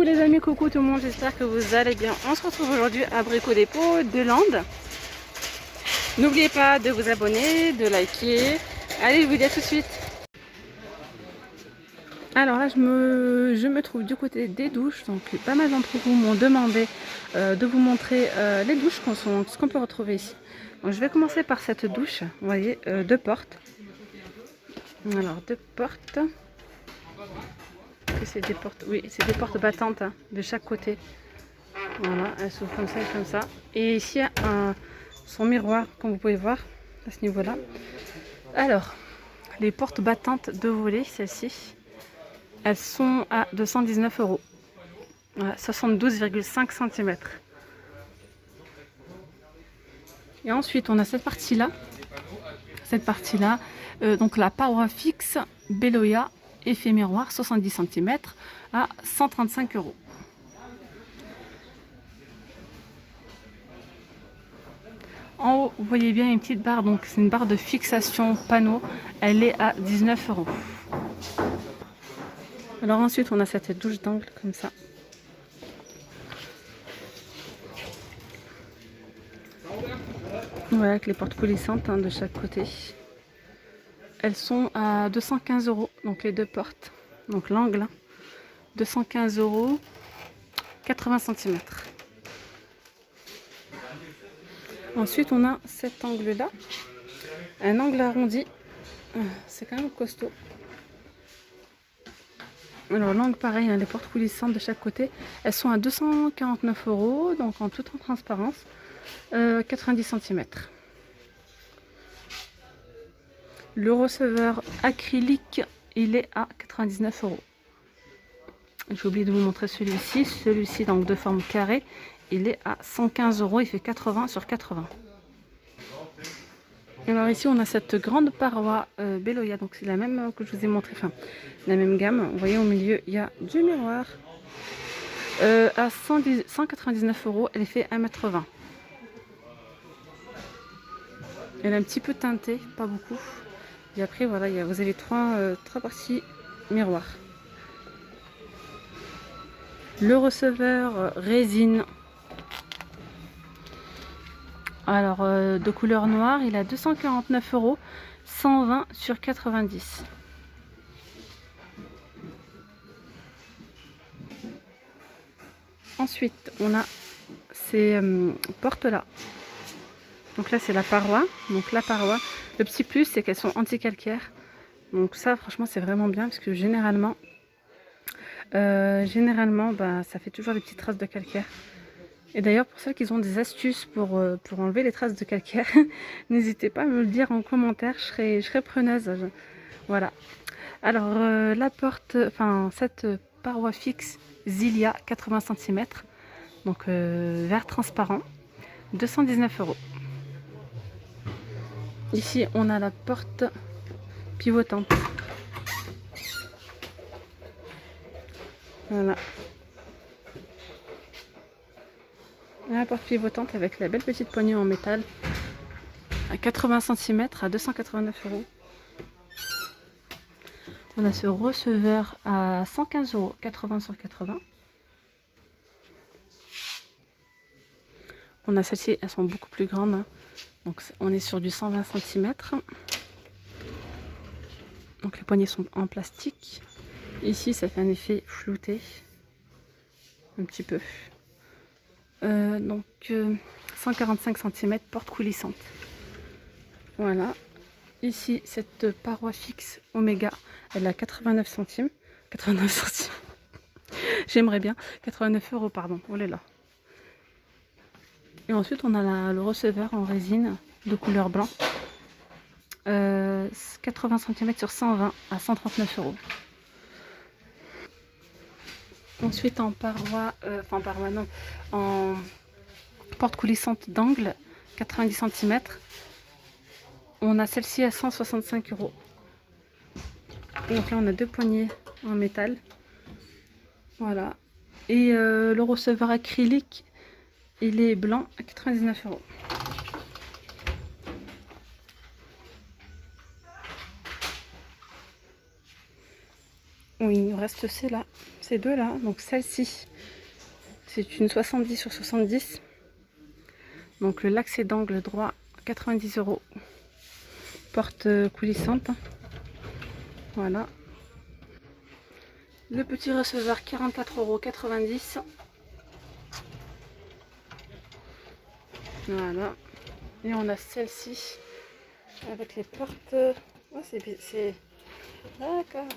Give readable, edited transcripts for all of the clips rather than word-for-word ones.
Coucou les amis, coucou tout le monde, j'espère que vous allez bien. On se retrouve aujourd'hui à Brico Dépôt de Landes. N'oubliez pas de vous abonner, de liker. Allez, je vous dis à tout de suite. Alors là, je me trouve du côté des douches. Donc pas mal d'entre vous m'ont demandé de vous montrer les douches, ce qu'on peut retrouver ici. Donc, je vais commencer par cette douche. Vous voyez, deux portes. Alors, deux portes. C'est des portes, oui, c'est des portes battantes hein, de chaque côté. Voilà, elles s'ouvrent comme ça et comme ça. Et ici, il y a son miroir, comme vous pouvez voir, à ce niveau-là. Alors, les portes battantes de volets, celles-ci, elles sont à 219 €. Voilà, 72,5 cm. Et ensuite, on a cette partie-là. Donc la paroi fixe Beloya effet miroir 70 cm à 135 €. En haut, vous voyez bien une petite barre, donc c'est une barre de fixation panneau, elle est à 19 €. Alors ensuite, on a cette douche d'angle comme ça. Voilà, avec les portes coulissantes hein, de chaque côté. Elles sont à 215 €, donc les deux portes. Donc l'angle, 215 €, 80 cm. Ensuite, on a cet angle-là, un angle arrondi. C'est quand même costaud. Alors l'angle pareil, hein, les portes coulissantes de chaque côté, elles sont à 249 €, donc en toute transparence, 90 cm. Le receveur acrylique, il est à 99 €. J'ai oublié de vous montrer celui-ci. Celui-ci, donc de forme carrée, il est à 115 €. Il fait 80 sur 80. Alors ici, on a cette grande paroi Beloya. Donc c'est la même que je vous ai montré, enfin la même gamme. Vous voyez, au milieu, il y a du miroir. À 199 €, elle fait 1,20 m. Elle est un petit peu teintée, pas beaucoup. Et après, voilà, vous avez trois parties miroir. Le receveur résine, alors de couleur noire, il a 249 €, 120 sur 90. Ensuite, on a ces portes là. Donc là, c'est la paroi. Donc la paroi, le petit plus, c'est qu'elles sont anti-calcaires. Donc ça, franchement, c'est vraiment bien parce que généralement, ça fait toujours des petites traces de calcaire. Et d'ailleurs, pour ceux qui ont des astuces pour enlever les traces de calcaire, n'hésitez pas à me le dire en commentaire, je serai preneuse. Voilà. Alors, la porte, cette paroi fixe Zilia 80 cm, donc vert transparent, 219 €. Ici, on a la porte pivotante. Voilà. La porte pivotante avec la belle petite poignée en métal à 80 cm à 289 €. On a ce receveur à 115 €, 80 sur 80. On a celles-ci, elles sont beaucoup plus grandes. Hein. Donc on est sur du 120 cm. Donc les poignées sont en plastique. Ici, ça fait un effet flouté. Un petit peu. 145 cm, porte coulissante. Voilà. Ici, cette paroi fixe Omega, elle a 89 centimes. 89 centimes. J'aimerais bien. 89 €, pardon. Oh là là. Et ensuite, on a le receveur en résine de couleur blanc. 80 cm sur 120 à 139 €. Ensuite, en en porte coulissante d'angle, 90 cm. On a celle-ci à 165 €. Donc là, on a deux poignées en métal. Voilà. Et le receveur acrylique, il est blanc à 99 €. Oui, il nous reste ces deux là. Donc celle-ci, c'est une 70 sur 70. Donc le l'accès d'angle droit, 90 €. Porte coulissante. Voilà. Le petit receveur, 44,90 €. Voilà. Et on a celle-ci avec les portes. Oh, c'est d'accord.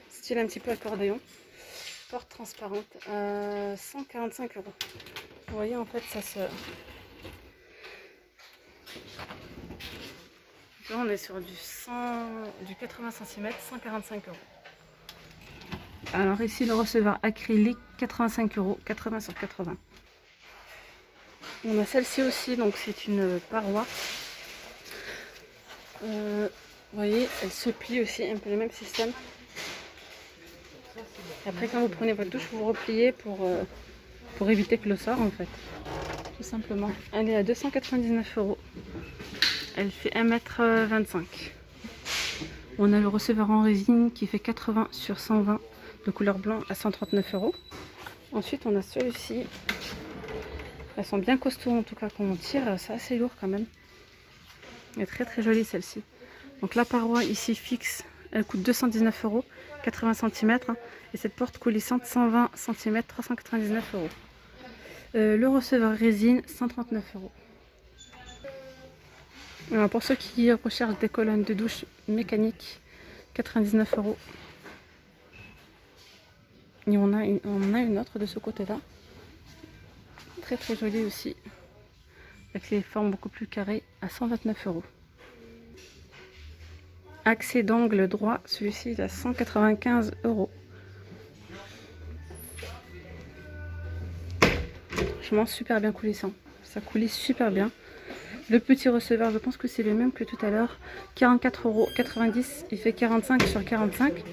Style un petit peu accordéon. Porte transparente. 145 €. Vous voyez, en fait, ça se... Là, on est sur du 80 cm, 145 €. Alors ici, le receveur acrylique, 85 €, 80 sur 80. On a celle-ci aussi, donc c'est une paroi. Vous voyez, elle se plie aussi, un peu le même système. Après, quand vous prenez votre douche, vous vous repliez pour éviter que l'eau sorte, en fait. Tout simplement. Elle est à 299 €. Elle fait 1,25 m. On a le receveur en résine qui fait 80 sur 120 de couleur blanc à 139 €. Ensuite, on a celui-ci. Elles sont bien costauds en tout cas quand on tire. C'est assez lourd quand même. Elle est très très jolie celle-ci. Donc la paroi ici fixe, elle coûte 219 €, 80 cm. Et cette porte coulissante, 120 cm, 399 €. Le receveur résine, 139 €. Alors pour ceux qui recherchent des colonnes de douche mécaniques, 99 €. Et on a une autre de ce côté-là. Très très jolie aussi. Avec les formes beaucoup plus carrées à 129 €. Accès d'angle droit, celui-ci est à 195 €. Franchement super bien coulissant. Ça coulisse super bien. Le petit receveur, je pense que c'est le même que tout à l'heure. 44,90 €. Il fait 45 sur 45.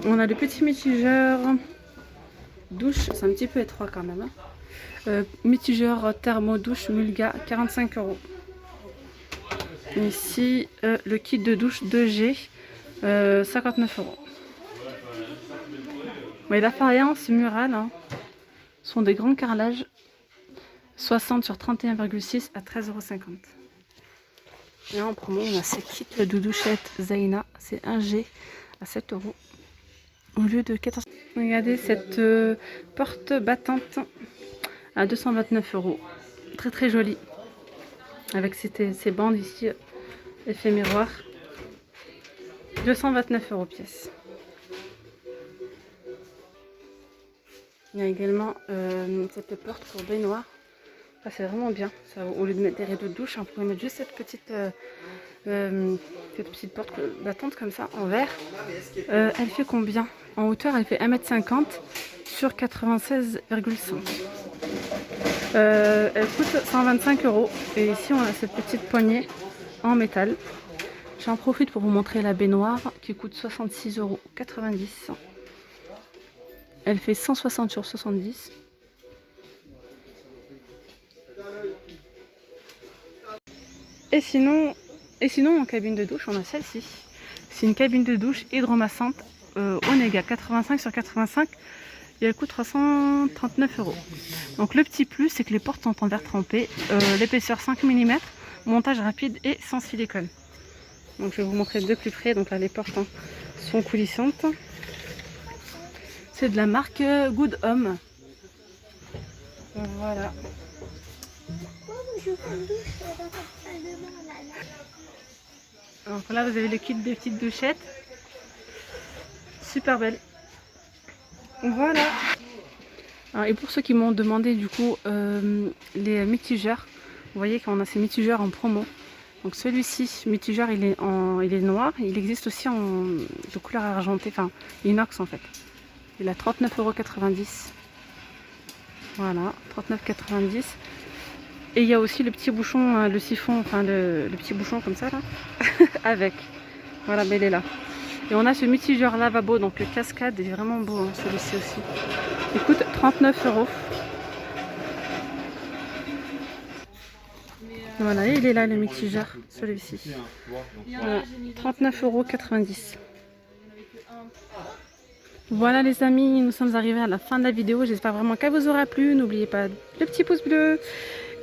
On a le petit mitigeur douche. C'est un petit peu étroit quand même. Mitigeur thermo douche Mulga, 45 €. Ici, le kit de douche 2G, 59 €. Mais la faïence murale, hein, sont des grands carrelages. 60 sur 31,6 à 13,50 €. Et en promo, on a ces kits de douchette Zaina, c'est 1G à 7 € au lieu de 14 €. Regardez cette porte battante à 229 €. Très très jolie. Avec ces bandes ici, effet miroir. 229 € pièce. Il y a également cette porte pour baignoire. Ça, c'est vraiment bien. Ça, au lieu de mettre des rideaux de douche, on pourrait mettre juste cette petite porte battante comme ça en verre. Elle fait combien? En hauteur, elle fait 1,50 m sur 96,5. Elle coûte 125 €. Et ici, on a cette petite poignée en métal. J'en profite pour vous montrer la baignoire qui coûte 66,90 €. Elle fait 160 sur 70. Et sinon, en cabine de douche, on a celle-ci. C'est une cabine de douche hydromassante Onega 85 sur 85 et elle coûte 339 €. Donc le petit plus, c'est que les portes sont en verre trempé, l'épaisseur 5 mm, montage rapide et sans silicone. Donc je vais vous montrer de plus près. Donc là, les portes sont coulissantes. C'est de la marque Good Home. Voilà. Donc là, vous avez le kit des petites douchettes. Super belle. Voilà. Alors, et pour ceux qui m'ont demandé du coup les mitigeurs, vous voyez qu'on a ces mitigeurs en promo. Donc celui-ci, mitigeur, il est noir. Il existe aussi de couleur argentée, enfin inox en fait. Il a 39,90 €. Voilà, 39,90 €. Et il y a aussi le petit bouchon, le siphon, enfin le petit bouchon comme ça là, avec. Voilà, mais il est là. Et on a ce mitigeur lavabo, donc le cascade, il est vraiment beau hein, celui-ci aussi. Il coûte 39 €. Voilà, il est là le mitigeur, celui-ci. Voilà, 39,90 €. Voilà les amis, nous sommes arrivés à la fin de la vidéo. J'espère vraiment qu'elle vous aura plu. N'oubliez pas le petit pouce bleu.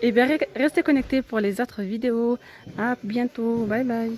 Et bien restez connectés pour les autres vidéos. À bientôt. Bye bye.